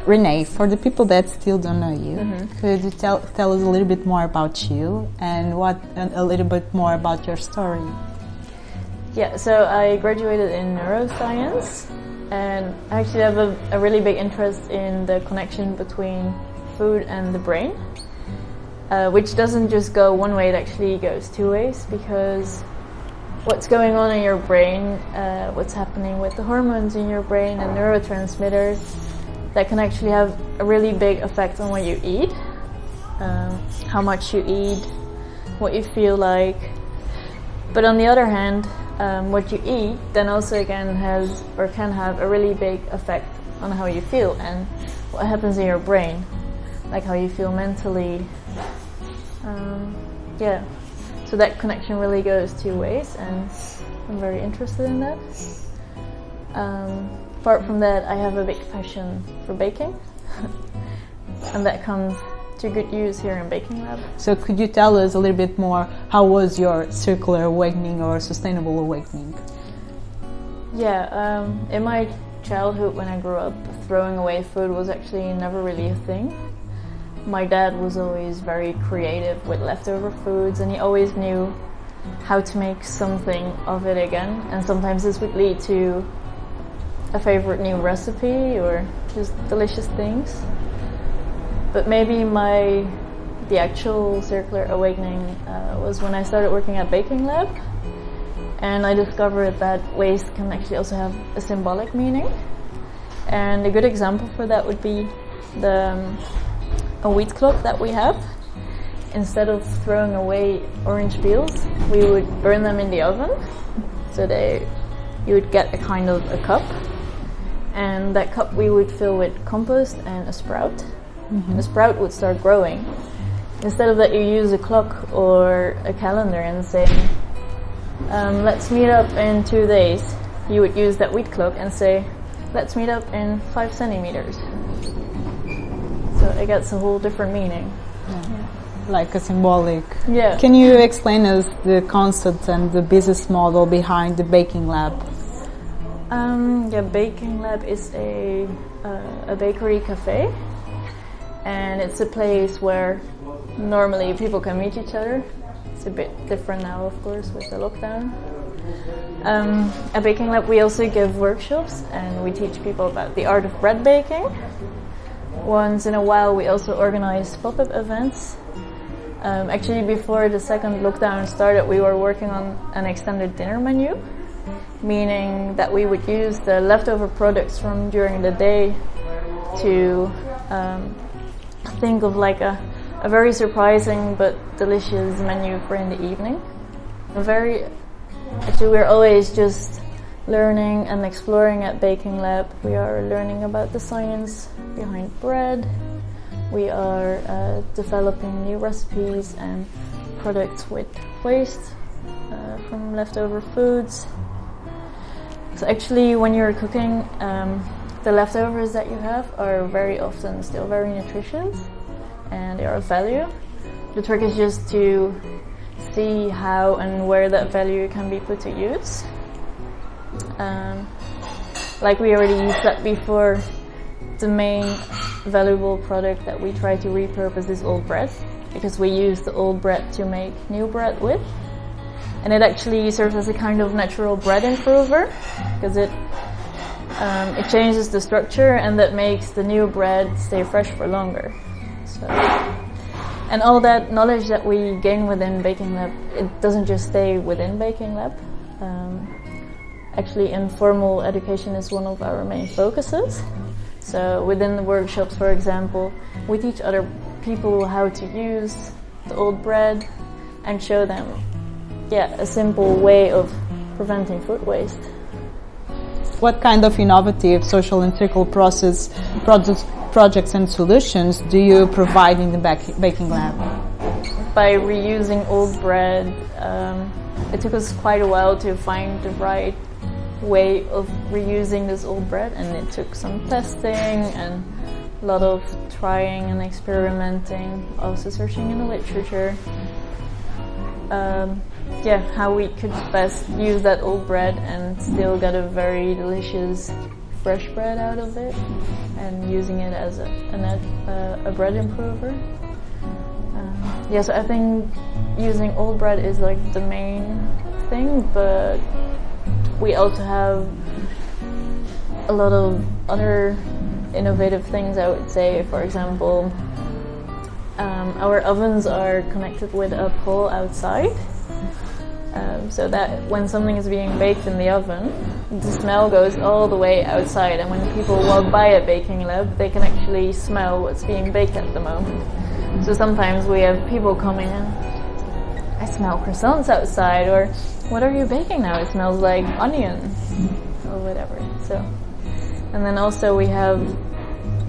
Renee, for the people that still don't know you, could you tell us a little bit more about you and a little bit more about your story? Yeah, so I graduated in neuroscience, and I actually have a really big interest in the connection between food and the brain, which doesn't just go one way, it actually goes two ways, because what's going on in your brain, what's happening with the hormones in your brain and neurotransmitters, that can actually have a really big effect on what you eat, how much you eat, what you feel like. But on the other hand, what you eat then also again has or can have a really big effect on how you feel and what happens in your brain, like how you feel mentally. So that connection really goes two ways, and I'm very interested in that. Apart from that, I have a big passion for baking, and that comes to good use here in Baking Lab. So could you tell us a little bit more, how was your circular awakening or sustainable awakening? Yeah, in my childhood when I grew up, throwing away food was actually never really a thing. My dad was always very creative with leftover foods, and he always knew how to make something of it again, and sometimes this would lead to a favorite new recipe or just delicious things. But maybe the actual circular awakening was when I started working at Baking Lab, and I discovered that waste can actually also have a symbolic meaning. And a good example for that would be a wheat clock that we have. Instead of throwing away orange peels, we would burn them in the oven. So you would get a kind of a cup, and that cup we would fill with compost and a sprout. And the sprout would start growing. Instead of that, you use a clock or a calendar and say, let's meet up in 2 days. You would use that wheat clock and say, let's meet up in 5 centimeters. So it gets a whole different meaning. Yeah. Like a symbolic. Yeah. Can you explain us the concept and the business model behind the Baking Lab? Baking Lab is a bakery café, and it's a place where normally people can meet each other. It's a bit different now, of course, with the lockdown. At Baking Lab we also give workshops, and we teach people about the art of bread baking. Once in a while we also organize pop-up events. Actually, before the second lockdown started, we were working on an extended dinner menu, meaning that we would use the leftover products from during the day to think of like a very surprising but delicious menu for in the evening. Actually, we're always just learning and exploring at Baking Lab. We are learning about the science behind bread. We are developing new recipes and products with waste from leftover foods. So actually, when you're cooking, the leftovers that you have are very often still very nutritious, and they are of value. The trick is just to see how and where that value can be put to use. Like we already said before, the main valuable product that we try to repurpose is old bread, because we use the old bread to make new bread with. And it actually serves as a kind of natural bread improver, because it changes the structure, and that makes the new bread stay fresh for longer. So, and all that knowledge that we gain within Baking Lab, it doesn't just stay within Baking Lab. Actually, informal education is one of our main focuses. So within the workshops, for example, we teach other people how to use the old bread and show them a simple way of preventing food waste. What kind of innovative social and circular projects and solutions do you provide in the Baking Lab? By reusing old bread, it took us quite a while to find the right way of reusing this old bread, and it took some testing and a lot of trying and experimenting, also searching in the literature. How we could best use that old bread and still get a very delicious fresh bread out of it and using it as a bread improver. So I think using old bread is like the main thing, but we also have a lot of other innovative things, I would say. For example, our ovens are connected with a pole outside, so that when something is being baked in the oven, the smell goes all the way outside, and when people walk by a baking lab, they can actually smell what's being baked at the moment. So sometimes we have people coming in, I smell croissants outside, or what are you baking now? It smells like onion, or whatever. So, and then also we have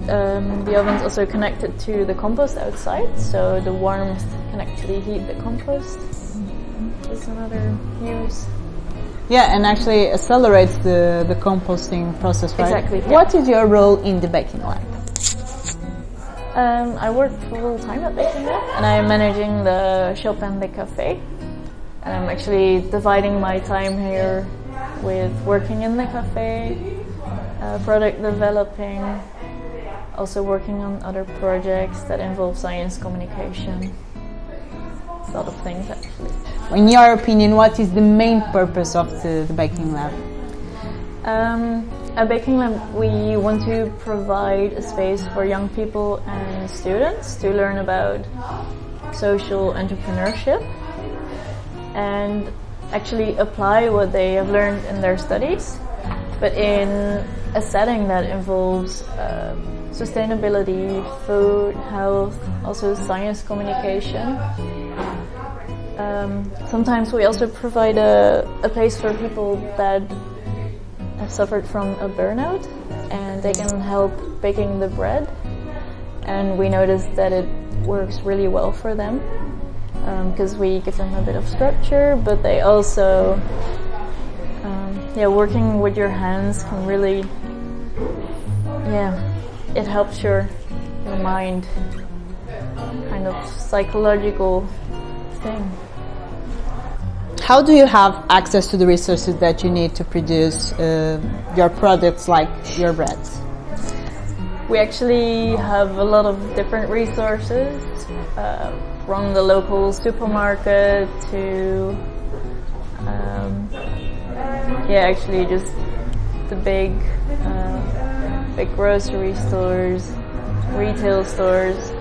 the oven's also connected to the compost outside, so the warmth can actually heat the compost. It's another use. Yeah, and actually accelerates the composting process, right? Exactly. Yeah. What is your role in the baking lab? I work full time at Baking Lab, and I am managing the shop and the café. And I'm actually dividing my time here with working in the cafe, product developing, also working on other projects that involve science communication. A lot of things, actually. In your opinion, what is the main purpose of the baking lab? At Baking Lab, we want to provide a space for young people and students to learn about social entrepreneurship and actually apply what they have learned in their studies, but in a setting that involves sustainability, food, health, also science communication. Sometimes we also provide a place for people that have suffered from a burnout, and they can help baking the bread, and we noticed that it works really well for them because we give them a bit of structure, but they also working with your hands can really it helps your mind, kind of psychological thing. How do you have access to the resources that you need to produce your products like your breads? We actually have a lot of different resources, from the local supermarket to actually just the big grocery stores, retail stores,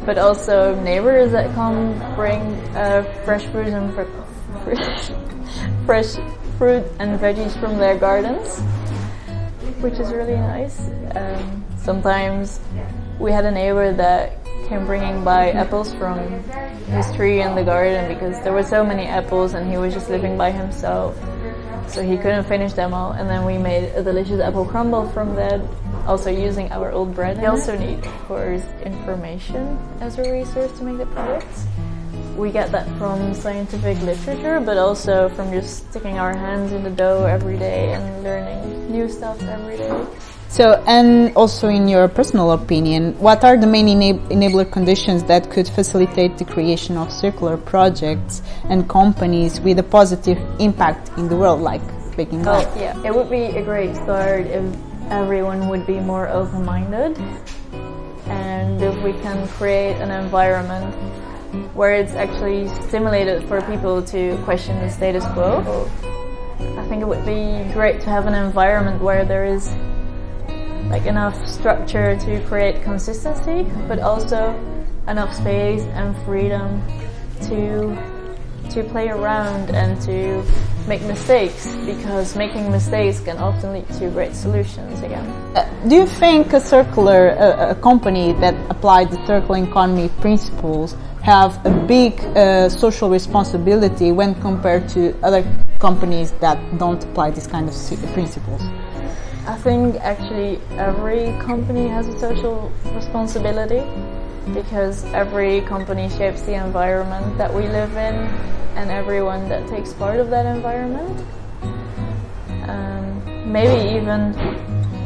but also neighbors that come bring fresh fruit and fresh fruit and veggies from their gardens, which is really nice. Sometimes we had a neighbor that came bringing by apples from his tree in the garden because there were so many apples and he was just living by himself, so he couldn't finish them all, and then we made a delicious apple crumble from that, also using our old bread. We also need, of course, information as a resource to make the products. We get that from scientific literature, but also from just sticking our hands in the dough every day and learning new stuff every day. So, and also in your personal opinion, what are the main enabler conditions that could facilitate the creation of circular projects and companies with a positive impact in the world, like Baking Lab? It would be a great start if everyone would be more open-minded, and if we can create an environment where it's actually stimulated for people to question the status quo. I think it would be great to have an environment where there is like enough structure to create consistency, but also enough space and freedom to play around and to make mistakes, because making mistakes can often lead to great solutions again. Do you think a company that applied the circular economy principles have a big social responsibility when compared to other companies that don't apply this kind of principles? I think actually every company has a social responsibility, because every company shapes the environment that we live in and everyone that takes part of that environment. Maybe even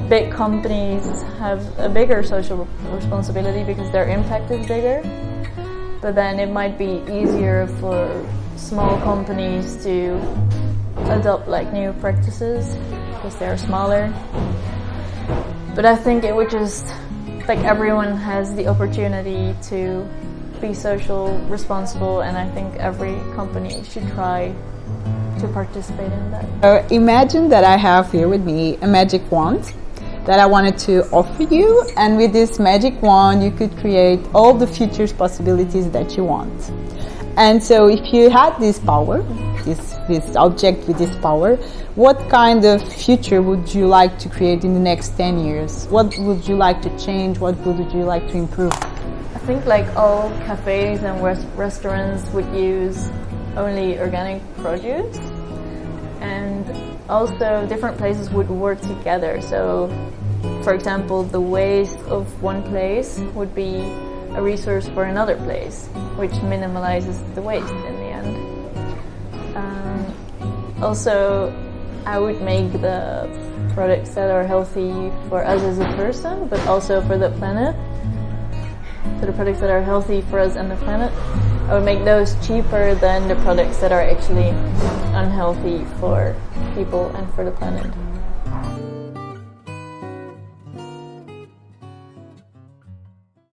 big companies have a bigger social responsibility because their impact is bigger, but then it might be easier for small companies to adopt like new practices because they're smaller. But I think it would just, like, everyone has the opportunity to be social, responsible, and I think every company should try to participate in that. Imagine that I have here with me a magic wand that I wanted to offer you, and with this magic wand you could create all the future possibilities that you want. And so if you had this power, this object with this power, what kind of future would you like to create in the next 10 years? What would you like to change? What would you like to improve? I think like all cafes and restaurants would use only organic produce, and also different places would work together. So, for example, the waste of one place would be a resource for another place, which minimalizes the waste in the end. Also, I would make the products that are healthy for us as a person, but also for the planet. So the products that are healthy for us and the planet, I would make those cheaper than the products that are actually unhealthy for people and for the planet.